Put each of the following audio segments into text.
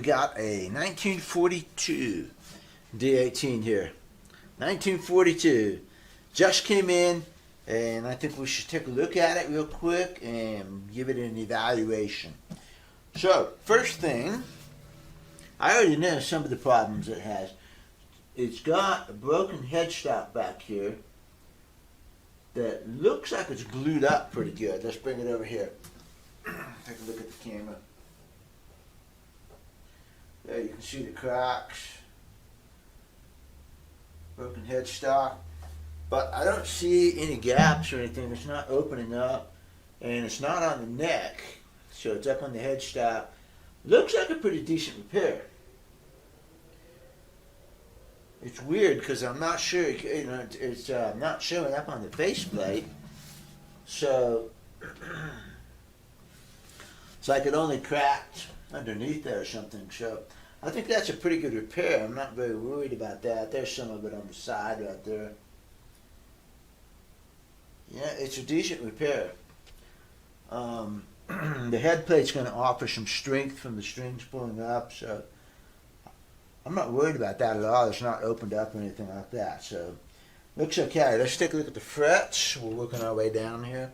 We got a 1942 D18 here. 1942. Just came in, and I think we should take a look at it real quick and give it an evaluation. So, first thing, I already know some of the problems it has. It's got a broken headstock back here that looks like it's glued up pretty good. Let's bring it over here. Take a look at the camera. There you can see the cracks. Broken headstock. But I don't see any gaps or anything. It's not opening up. And it's not on the neck. So it's up on the headstock. Looks like a pretty decent repair. It's weird because I'm not sure, it's not showing up on the faceplate. So it's like it only cracked underneath there or something. So I think that's a pretty good repair. I'm not very worried about that. There's some of it on the side right there. Yeah, it's a decent repair. The head plate's going to offer some strength from the strings pulling up, so I'm not worried about that at all. It's not opened up or anything like that, so looks okay. Let's take a look at the frets. We're working our way down here.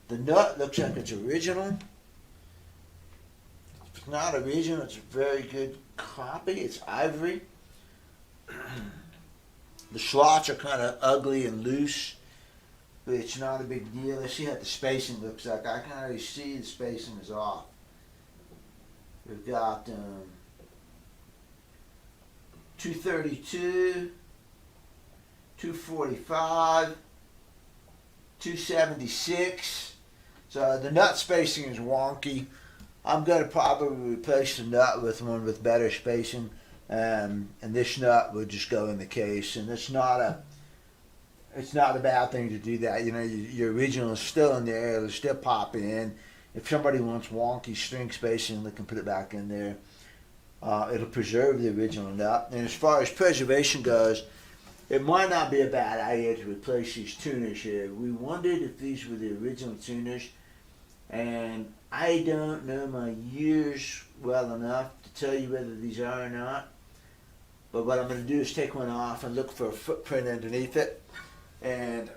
The nut looks like it's original. If it's not original, it's a very good copy. It's ivory. The slots are kind of ugly and loose, but it's not a big deal. Let's see what the spacing looks like. I can already see the spacing is off. We've got 232, 245, 276. So the nut spacing is wonky. I'm going to probably replace the nut with one with better spacing, and this nut would just go in the case. And it's not a bad thing to do that. You know, your original is still in there. It'll still pop in. If somebody wants wonky string spacing, they can put it back in there. It'll preserve the original nut. And as far as preservation goes, it might not be a bad idea to replace these tuners here. We wondered if these were the original tuners, and I don't know my years well enough to tell you whether these are or not. But what I'm going to do is take one off and look for a footprint underneath it. And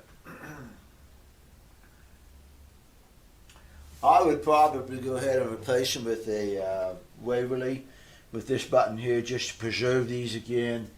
I would probably go ahead and replace them with a Waverly with this button here, just to preserve these again.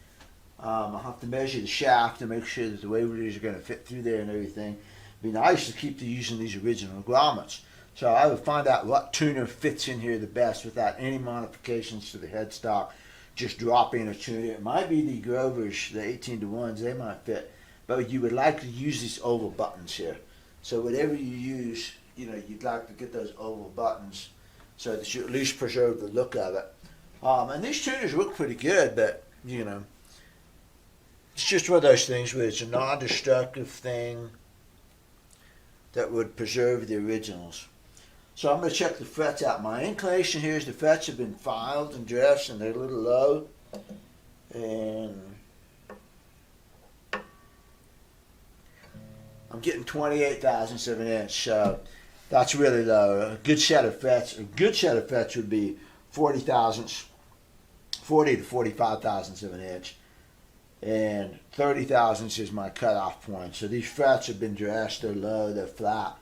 I'll have to measure the shaft to make sure that the Waverlys are going to fit through there and everything. It'd be nice to keep using these original grommets. So I would find out what tuner fits in here the best without any modifications to the headstock. Just drop in a tuner. It might be the Grovers, the 18-to-1s, they might fit. But you would like to use these oval buttons here. So whatever you use, you'd like to get those oval buttons so that you at least preserve the look of it. And these tuners look pretty good, but, it's just one of those things where it's a non-destructive thing that would preserve the originals. So I'm going to check the frets out. My inclination here is the frets have been filed and dressed, and they're a little low. And I'm getting 28 thousandths of an inch, so that's really low. A good set of frets would be 40 to 45 thousandths of an inch, and 30 thousandths is my cutoff point. So these frets have been dressed, they're low, they're flat.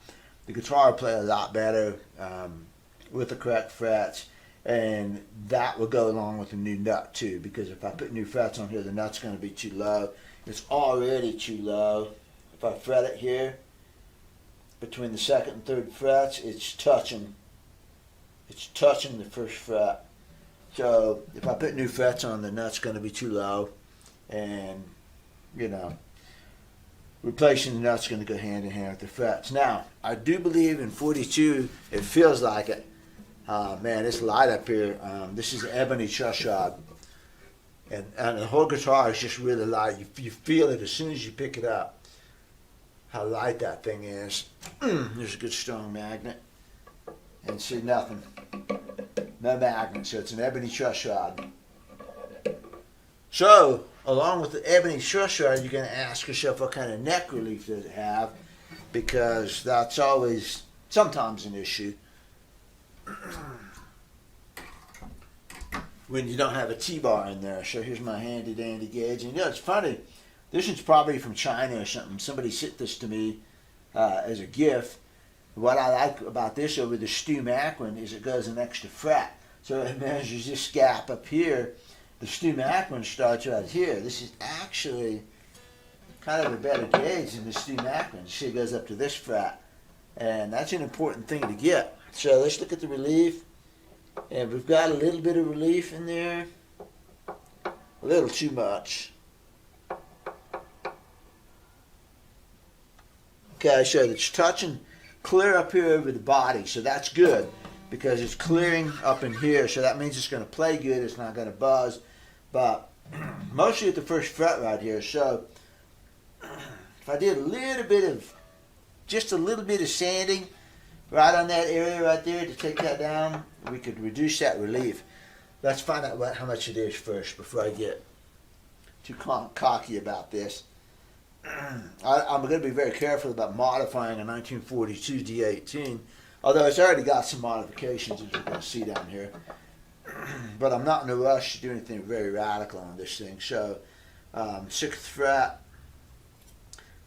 The guitar will play a lot better with the correct frets, and that will go along with the new nut too, because if I put new frets on here, the nut's going to be too low. It's already too low. If I fret it here, between the second and third frets, it's touching the first fret. So if I put new frets on, the nut's going to be too low, and replacing the nut's going to go hand in hand with the frets. Now, I do believe in 42, it feels like it. Man, it's light up here. This is an ebony truss rod, and the whole guitar is just really light. You feel it as soon as you pick it up, how light that thing is. There's a good strong magnet, and see nothing. No magnet, so it's an ebony truss rod. So, along with the ebony truss rod, you're going to ask yourself what kind of neck relief does it have, because that's always sometimes an issue. when you don't have a T-bar in there. So here's my handy dandy gauge. And it's funny, this one's probably from China or something. Somebody sent this to me as a gift. What I like about this over the Stu Mac one is it goes an extra fret. So it measures this gap up here. The Stu Mac one starts right here. This is actually kind of a better gauge than the Stu Mac one. See, it goes up to this fret. And that's an important thing to get. So let's look at the relief. And we've got a little bit of relief in there. A little too much. Okay, so it's touching clear up here over the body. So that's good because it's clearing up in here. So that means it's going to play good. It's not going to buzz. But mostly at the first fret right here. So if I did a little bit of, just a little bit of sanding right on that area right there to take that down, we could reduce that relief. Let's find out how much it is first before I get too cocky about this. I'm going to be very careful about modifying a 1942 D18, although it's already got some modifications as you're going to see down here. But I'm not in a rush to do anything very radical on this thing. So 6th fret,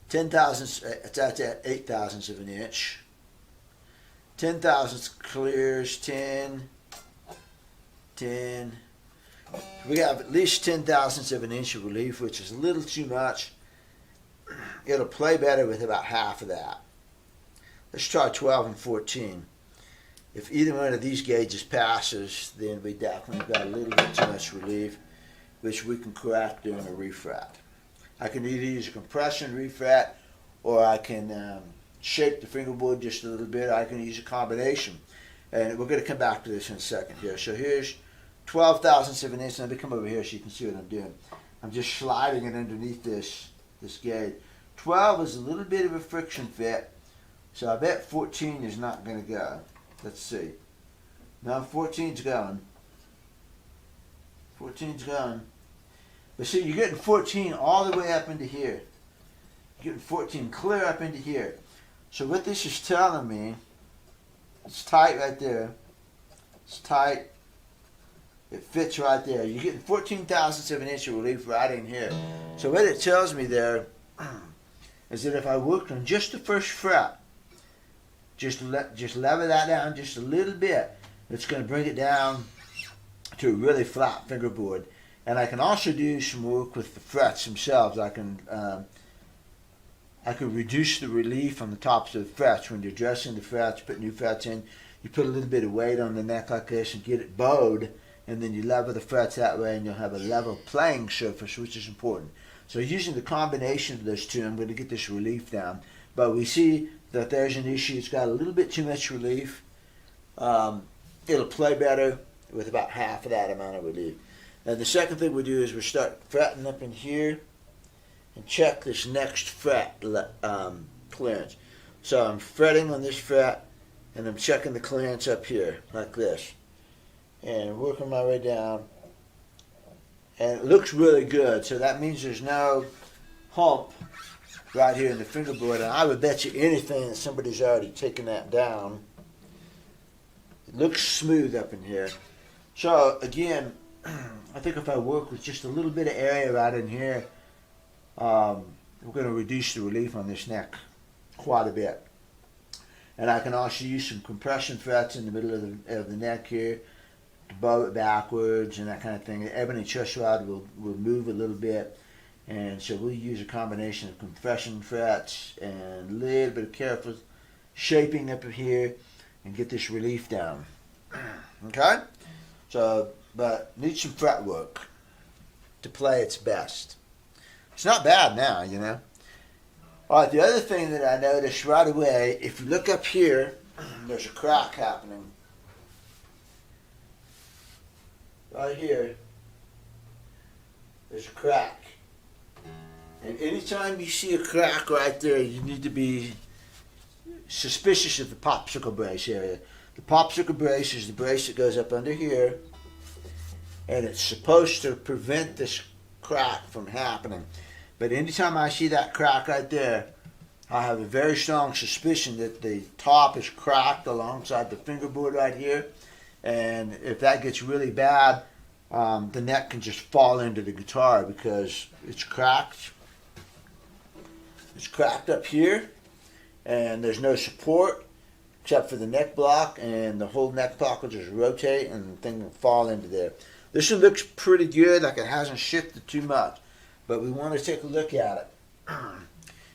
10 thousandths, it's at 8 thousandths of an inch. 10 thousandths clears, 10. We have at least 10 thousandths of an inch of relief, which is a little too much. It'll play better with about half of that. Let's try 12 and 14. If either one of these gauges passes, then we definitely got a little bit too much relief, which we can correct during a refret. I can either use a compression refret, or I can shape the fingerboard just a little bit. I can use a combination. And we're going to come back to this in a second here. So here's 12 thousandths of an inch. Let me come over here so you can see what I'm doing. I'm just sliding it underneath this gauge. 12 is a little bit of a friction fit, so I bet 14 is not going to go. Let's see. No, 14's going. 14's going. But see, you're getting 14 all the way up into here. You're getting 14 clear up into here. So what this is telling me, it's tight right there. It's tight. It fits right there. You're getting 14 thousandths of an inch of relief right in here. So what it tells me there is that if I worked on just the first fret, just lever that down just a little bit, it's going to bring it down to a really flat fingerboard. And I can also do some work with the frets themselves. I can reduce the relief on the tops of the frets. When you're dressing the frets, put new frets in, you put a little bit of weight on the neck like this and get it bowed, and then you lever the frets that way, and you'll have a level playing surface, which is important. So using the combination of those two, I'm going to get this relief down. But we see that there's an issue. It's got a little bit too much relief. It'll play better with about half of that amount of relief. And the second thing we do is we start fretting up in here and check this next fret clearance. So I'm fretting on this fret and I'm checking the clearance up here like this and working my way down, and it looks really good. So that means there's no hump right here in the fingerboard, and I would bet you anything that somebody's already taken that down. It looks smooth up in here. So again, I think if I work with just a little bit of area right in here, we're going to reduce the relief on this neck quite a bit. And I can also use some compression frets in the middle of the neck here to bow it backwards and that kind of thing. The ebony truss rod will move a little bit, and so we'll use a combination of compression frets and a little bit of careful shaping up here and get this relief down. Okay? So, but needs some fret work to play its best. It's not bad now, you know. All right, the other thing that I noticed right away, if you look up here, there's a crack happening. Right here, there's a crack. And anytime you see a crack right there, you need to be suspicious of the popsicle brace area. The popsicle brace is the brace that goes up under here, and it's supposed to prevent this crack from happening. But anytime I see that crack right there, I have a very strong suspicion that the top is cracked alongside the fingerboard right here. And if that gets really bad, the neck can just fall into the guitar because it's cracked. It's cracked up here, and there's no support except for the neck block, and the whole neck block will just rotate and the thing will fall into there. This one looks pretty good, like it hasn't shifted too much, but we want to take a look at it.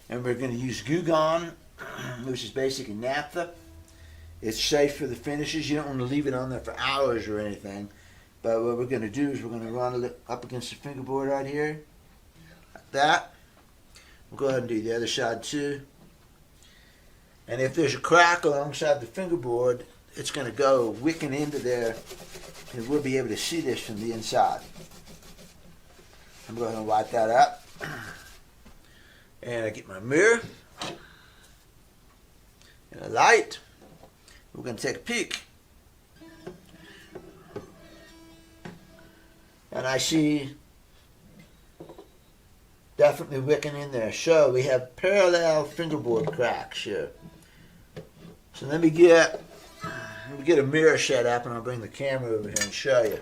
And we're going to use Goo Gone, which is basically naphtha. It's safe for the finishes. You don't want to leave it on there for hours or anything. But what we're going to do is we're going to run it up against the fingerboard right here, like that. We'll go ahead and do the other side too. And if there's a crack alongside the fingerboard, it's going to go wicking into there, and we'll be able to see this from the inside. I'm going to wipe that up. And I get my mirror and a light. We're going to take a peek. And I see definitely wicking in there. So we have parallel fingerboard cracks here. So let me get a mirror set up, and I'll bring the camera over here and show you.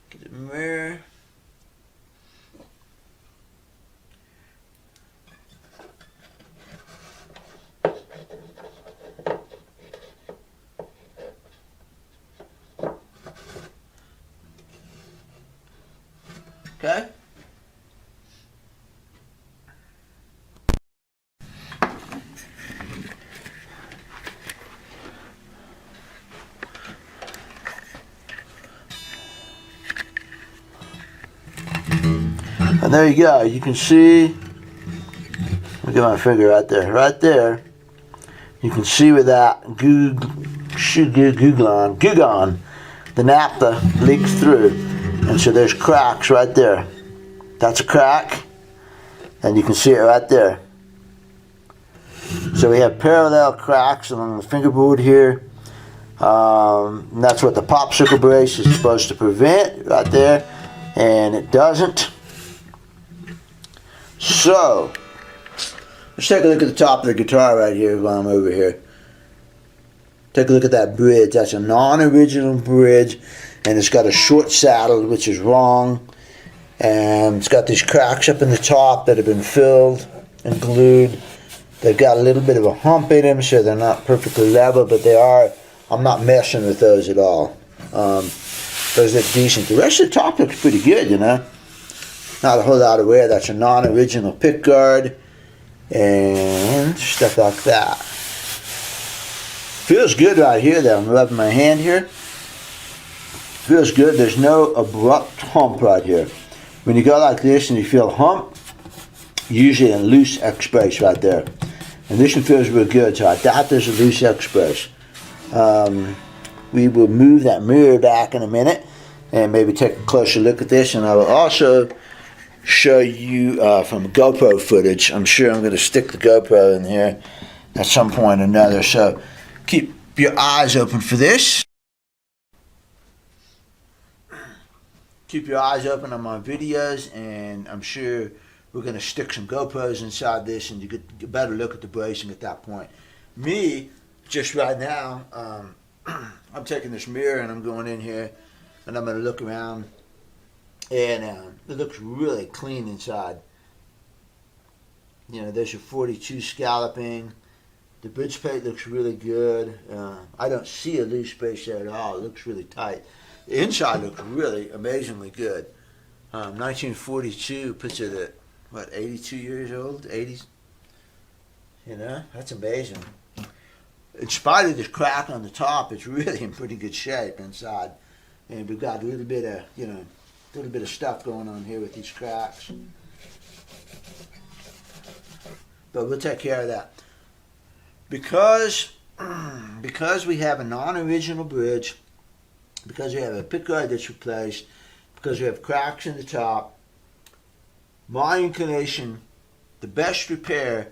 Get the mirror. Okay. And there you go. You can see, look at my finger right there. Right there. You can see with that Goo Gone, the naphtha leaks through. And so there's cracks right there. That's a crack. And you can see it right there. So we have parallel cracks along the fingerboard here. And that's what the popsicle brace is supposed to prevent right there. And it doesn't. So, let's take a look at the top of the guitar right here while I'm over here. Take a look at that bridge. That's a non-original bridge, and it's got a short saddle, which is wrong. And it's got these cracks up in the top that have been filled and glued. They've got a little bit of a hump in them, so they're not perfectly level, but they are. I'm not messing with those at all. Those look decent. The rest of the top looks pretty good, you know. Not a whole lot of wear. That's a non-original pick guard and stuff like that. Feels good right here though. I'm rubbing my hand here. Feels good. There's no abrupt hump right here. When you go like this and you feel a hump, usually a loose X brace right there. And this one feels real good, so I doubt there's a loose X brace. We will move that mirror back in a minute and maybe take a closer look at this, and I will also show you from GoPro footage. I'm sure I'm going to stick the GoPro in here at some point or another, so keep your eyes open for this. Keep your eyes open on my videos, and I'm sure we're going to stick some GoPros inside this, and you get a better look at the bracing at that point. Me, just right now, I'm taking this mirror and I'm going in here and I'm going to look around, and it looks really clean inside. You know, there's your 42 scalloping. The bridge plate looks really good. I don't see a loose space there at all. It looks really tight. The inside looks really amazingly good. 1942 puts it at, what, 82 years old? 80s? You know, that's amazing. In spite of this crack on the top, it's really in pretty good shape inside. And we've got a little bit of, you know, a little bit of stuff going on here with these cracks. But we'll take care of that. Because we have a non-original bridge, because we have a pickguard that's replaced, because we have cracks in the top, my inclination, the best repair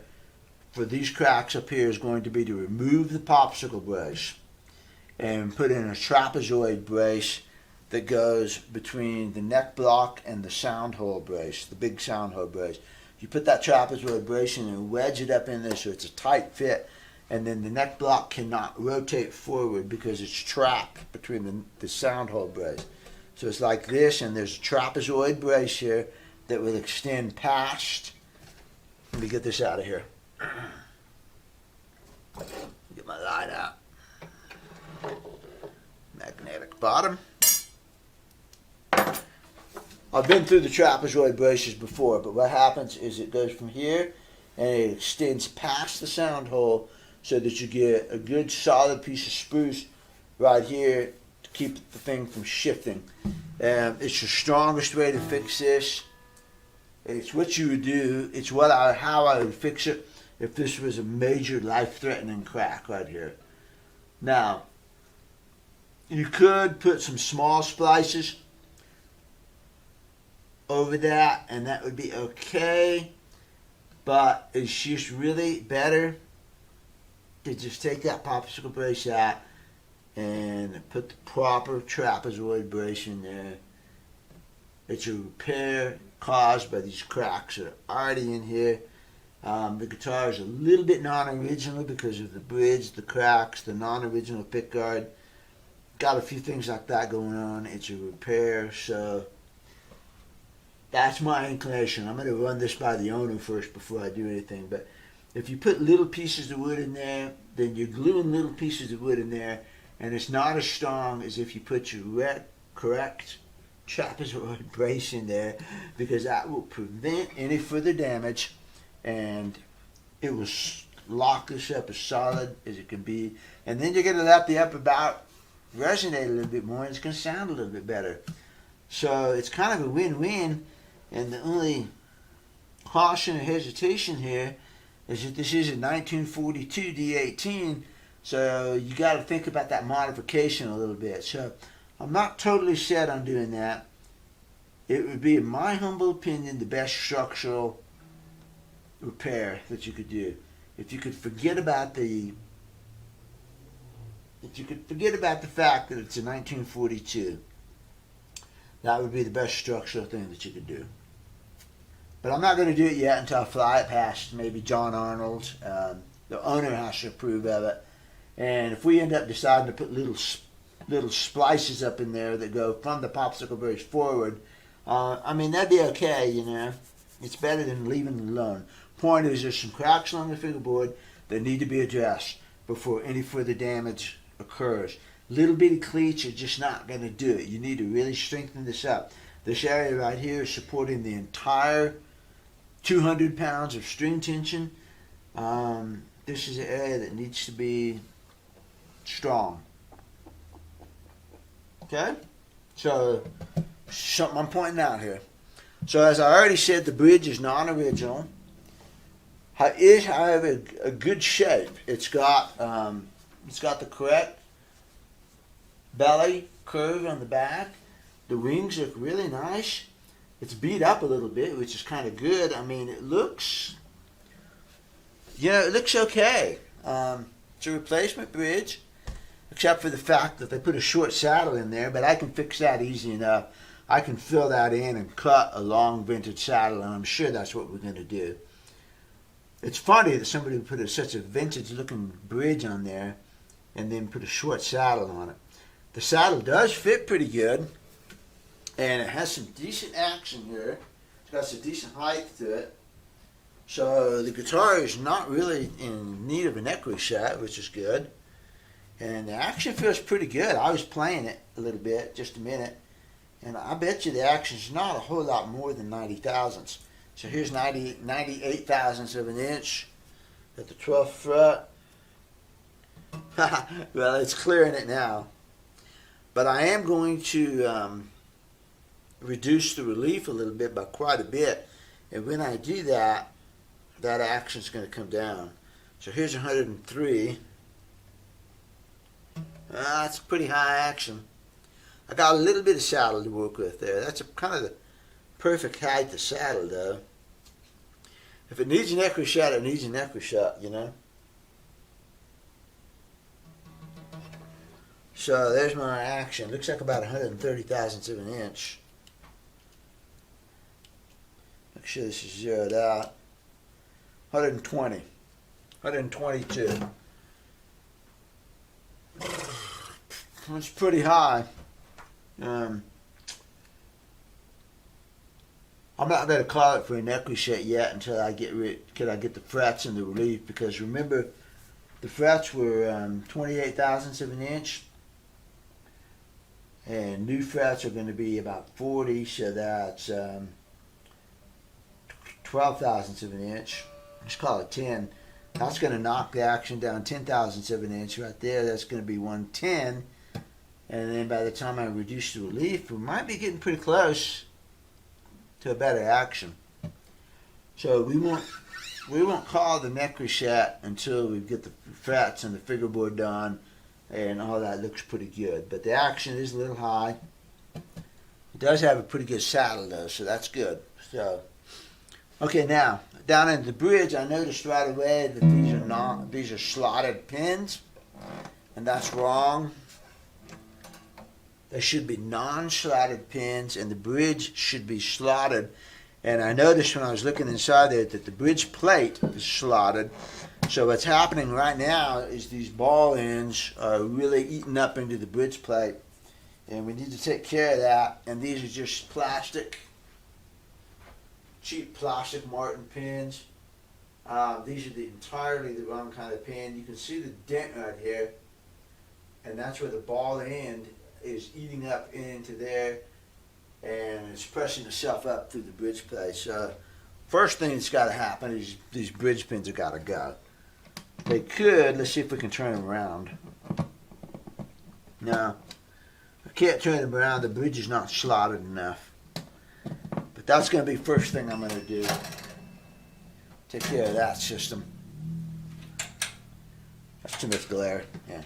for these cracks up here is going to be to remove the popsicle brace and put in a trapezoid brace that goes between the neck block and the sound hole brace, the big sound hole brace. You put that trapezoid brace in and wedge it up in there so it's a tight fit, and then the neck block cannot rotate forward because it's trapped between the sound hole brace. So it's like this, and there's a trapezoid brace here that will extend past. Let me get this out of here. Get my light out. Magnetic bottom. I've been through the trapezoid braces before, but what happens is it goes from here and it extends past the sound hole so that you get a good solid piece of spruce right here to keep the thing from shifting. It's the strongest way to fix this. It's what you would do. It's how I would fix it if this was a major life-threatening crack right here. Now, you could put some small splices over that, and that would be okay, but it's just really better to just take that popsicle brace out and put the proper trapezoid brace in there. It's a repair caused by these cracks that are already in here. The guitar is a little bit non-original because of the bridge, the cracks, the non-original pickguard. Got a few things like that going on. It's a repair, so that's my inclination. I'm going to run this by the owner first before I do anything. But if you put little pieces of wood in there, then you're gluing little pieces of wood in there, and it's not as strong as if you put your correct trapezoid brace in there, because that will prevent any further damage, and it will lock this up as solid as it can be. And then you're going to let the upper bout resonate a little bit more, and it's going to sound a little bit better. So it's kind of a win-win. And the only caution or hesitation here is that this is a 1942 D18, so you got to think about that modification a little bit. So I'm not totally set on doing that. It would be, in my humble opinion, the best structural repair that you could do. If you could forget about the fact that it's a 1942, that would be the best structural thing that you could do. But I'm not going to do it yet until I fly it past maybe John Arnold's. The owner has to approve of it. And if we end up deciding to put little splices up in there that go from the popsicle brace forward, I mean, that'd be okay, you know. It's better than leaving it alone. Point is, there's some cracks along the fingerboard that need to be addressed before any further damage occurs. Little bitty cleats are just not going to do it. You need to really strengthen this up. This area right here is supporting the entire 200 pounds of string tension. This is an area that needs to be strong. Okay? So, something I'm pointing out here. So, as I already said, the bridge is non-original. It is, however, a good shape. It's got the correct belly curve on the back. The wings look really nice. It's beat up a little bit, which is kind of good. I mean, it looks okay. It's a replacement bridge, except for the fact that they put a short saddle in there, but I can fix that easy enough. I can fill that in and cut a long vintage saddle, and I'm sure that's what we're going to do. It's funny that somebody would put such a vintage-looking bridge on there and then put a short saddle on it. The saddle does fit pretty good, and it has some decent action here. It's got some decent height to it. So the guitar is not really in need of a neck reset, which is good. And the action feels pretty good. I was playing it a little bit, just a minute, and I bet you the action's not a whole lot more than 90 thousandths. So here's 98 thousandths of an inch at the 12th fret. Well, it's clearing it now. But I am going to reduce the relief a little bit by quite a bit. And when I do that, that action's going to come down. So here's 103. That's pretty high action. I got a little bit of saddle to work with there. That's kind of the perfect height to saddle, though. If it needs a neck reset, it needs a neck reset, you know. So there's my action. Looks like about 130 thousandths of an inch. Make sure this is zeroed out. 120. 122. It's pretty high. I'm not going to call it for a neck reset yet until I get the frets and the relief, because remember the frets were 28 thousandths of an inch, and new frets are going to be about 40, so that's 12 thousandths of an inch. Let's call it 10. That's going to knock the action down 10 thousandths of an inch right there. That's going to be 110, and then by the time I reduce the relief, we might be getting pretty close to a better action. So we won't call the neck reset until we get the frets and the fingerboard done, and all that looks pretty good. But the action is a little high. It does have a pretty good saddle though, so that's good. So okay, now down in the bridge, I noticed right away that these are slotted pins, and that's wrong. There should be non-slotted pins, and the bridge should be slotted. And I noticed when I was looking inside there that the bridge plate is slotted. So what's happening right now is these ball ends are really eating up into the bridge plate, and we need to take care of that. And these are just plastic, cheap plastic Martin pins. These are entirely the wrong kind of pin. You can see the dent right here, and that's where the ball end is eating up into there, and it's pressing itself up through the bridge plate. So first thing that's got to happen is these bridge pins have got to go. They could. Let's see if we can turn them around. No, I can't turn them around. The bridge is not slotted enough. But that's going to be first thing I'm going to do. Take care of that system. That's too much glare. Yeah.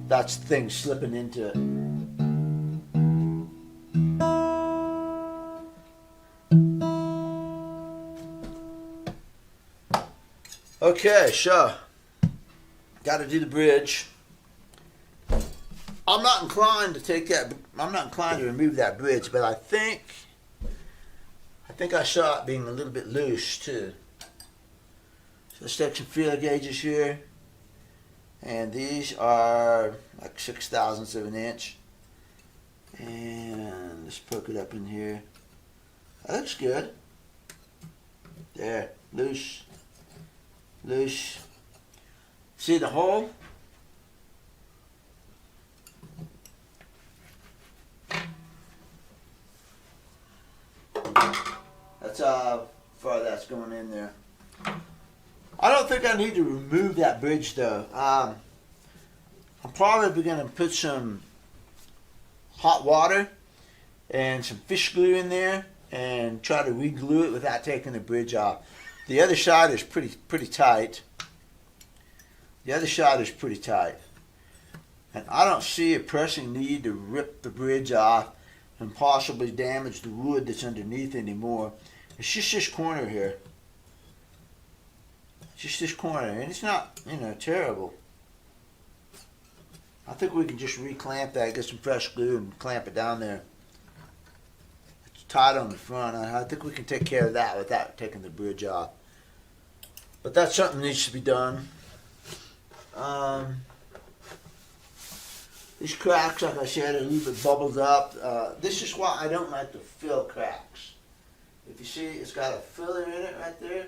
That's the thing slipping into it. Okay, so got to do the bridge. I'm not inclined to remove that bridge, but I think I saw it being a little bit loose too. So let's take some feeler gauges here. And these are like 6 thousandths of an inch. And let's poke it up in here. That looks good. There, loose. Loose. See the hole? That's how far that's going in there. I don't think I need to remove that bridge though. I'm probably going to put some hot water and some fish glue in there and try to re-glue it without taking the bridge off. The other side is pretty tight. The other side is pretty tight. And I don't see a pressing need to rip the bridge off and possibly damage the wood that's underneath anymore. It's just this corner here. Just this corner, and it's not, terrible. I think we can just re-clamp that, get some fresh glue and clamp it down there. It's tight on the front. I think we can take care of that without taking the bridge off. But that's something that needs to be done. These cracks, like I said, are a little bit bubbled up. This is why I don't like to fill cracks. If you see, it's got a filler in it right there.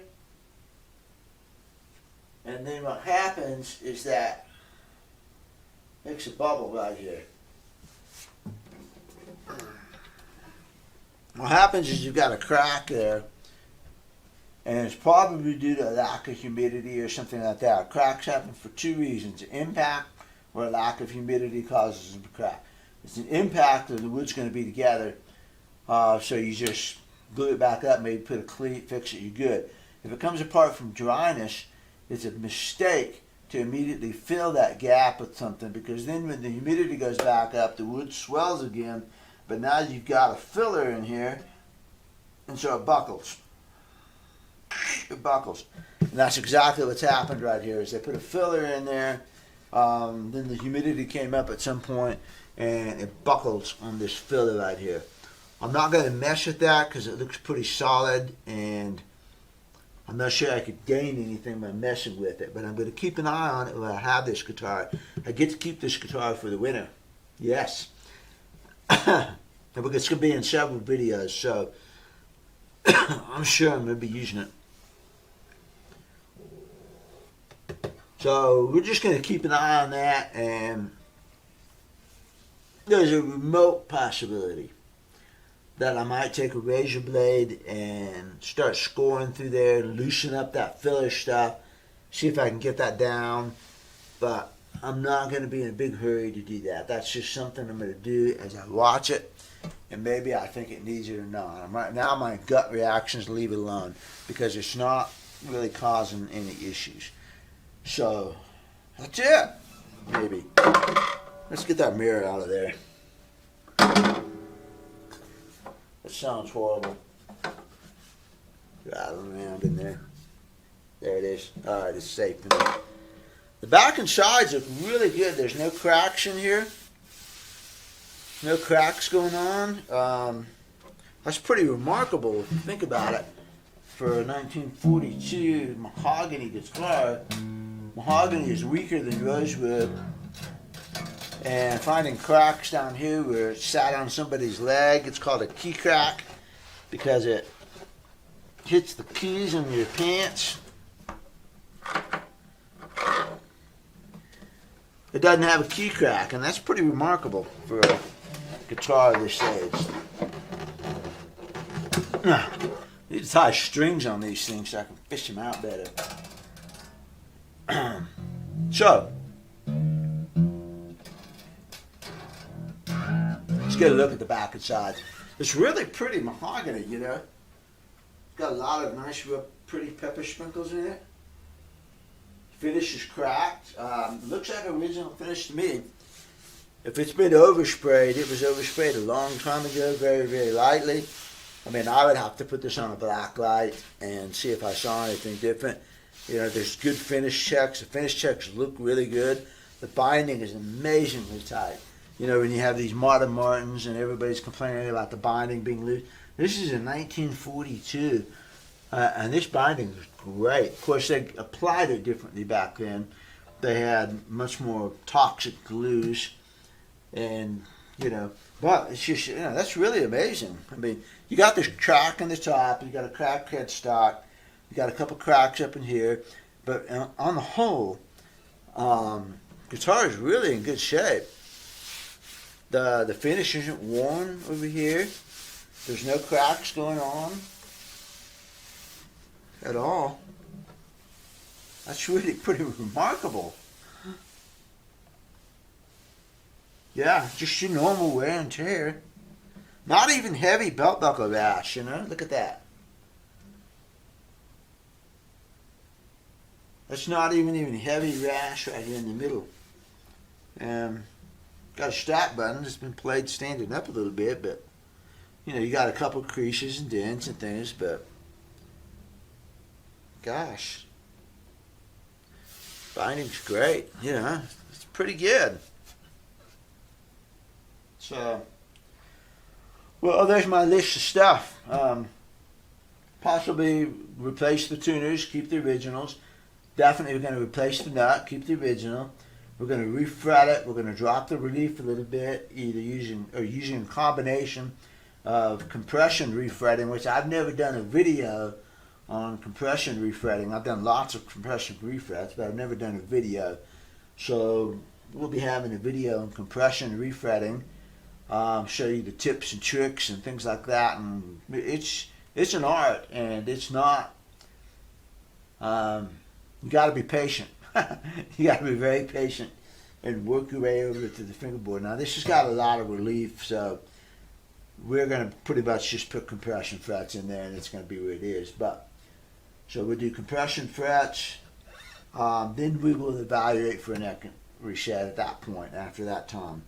And then what happens is that it makes a bubble right here. What happens is you've got a crack there, and it's probably due to a lack of humidity or something like that. Cracks happen for two reasons: impact or a lack of humidity causes them to crack. It's an impact that the wood's going to be together, so you just glue it back up, maybe put a cleat, fix it, you're good. If it comes apart from dryness, it's a mistake to immediately fill that gap with something, because then when the humidity goes back up, the wood swells again, but now you've got a filler in here, and so it buckles. It buckles. And that's exactly what's happened right here, is they put a filler in there, then the humidity came up at some point, and it buckles on this filler right here. I'm not going to mess with that because it looks pretty solid, and I'm not sure I could gain anything by messing with it, but I'm going to keep an eye on it when I have this guitar. I get to keep this guitar for the winter. Yes. And it's going to be in several videos, so I'm sure I'm going to be using it. So we're just going to keep an eye on that, and there's a remote possibility that I might take a razor blade and start scoring through there, loosen up that filler stuff, see if I can get that down. But I'm not going to be in a big hurry to do that. That's just something I'm going to do as I watch it, and maybe I think it needs it or not. Right now my gut reaction is leave it alone because it's not really causing any issues. So that's it, maybe. Let's get that mirror out of there. It sounds horrible. Rattling around in there. There it is. Alright, it's safe now. The back and sides look really good. There's no cracks in here. No cracks going on. That's pretty remarkable if you think about it. For a 1942 mahogany guitar, mahogany is weaker than rosewood. And finding cracks down here where it sat on somebody's leg, it's called a key crack because it hits the keys in your pants. It doesn't have a key crack, and that's pretty remarkable for a guitar of this age. Need to tie strings on these things so I can fish them out better. So, let's get a look at the back and side. It's really pretty mahogany, you know. It's got a lot of nice, real pretty pepper sprinkles in it. Finish is cracked. Looks like original finish to me. If it's been oversprayed, it was oversprayed a long time ago, very, very lightly. I mean, I would have to put this on a black light and see if I saw anything different. You know, there's good finish checks. The finish checks look really good. The binding is amazingly tight. You know, when you have these modern Martins and everybody's complaining about the binding being loose. This is a 1942, and this binding is great. Of course, they applied it differently back then. They had much more toxic glues, and, you know, but it's just, you know, that's really amazing. I mean, you got this crack in the top, you got a cracked headstock, you got a couple cracks up in here, but on the whole, guitar is really in good shape. The finish isn't worn over here. There's no cracks going on at all. That's really pretty remarkable. Yeah, just your normal wear and tear. Not even heavy belt buckle rash, you know? Look at that. That's not even heavy rash right here in the middle. Got a strap button that's been played standing up a little bit, but you know, you got a couple creases and dents and things, but gosh, binding's great. You know, it's pretty good. So, well, there's my list of stuff. Possibly replace the tuners, keep the originals. Definitely we're going to replace the nut, keep the original. We're going to refret it. We're going to drop the relief a little bit, either using a combination of compression refretting, which I've never done a video on compression refretting. I've done lots of compression refrets, but I've never done a video. So we'll be having a video on compression refretting. Show you the tips and tricks and things like that. And it's an art, and it's not. You got to be patient. You got to be very patient and work your way over to the fingerboard. Now this has got a lot of relief, so we're going to pretty much just put compression frets in there, and it's going to be where it is. But so we'll do compression frets. Then we will evaluate for a neck reset at that point. After that time,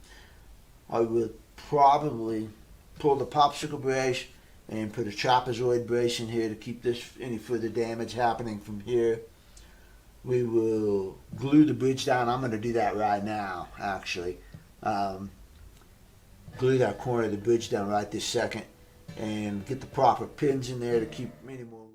I will probably pull the popsicle brace and put a trapezoid brace in here to keep this any further damage happening from here. We will glue the bridge down. I'm going to do that right now, actually. Glue that corner of the bridge down right this second and get the proper pins in there to keep any more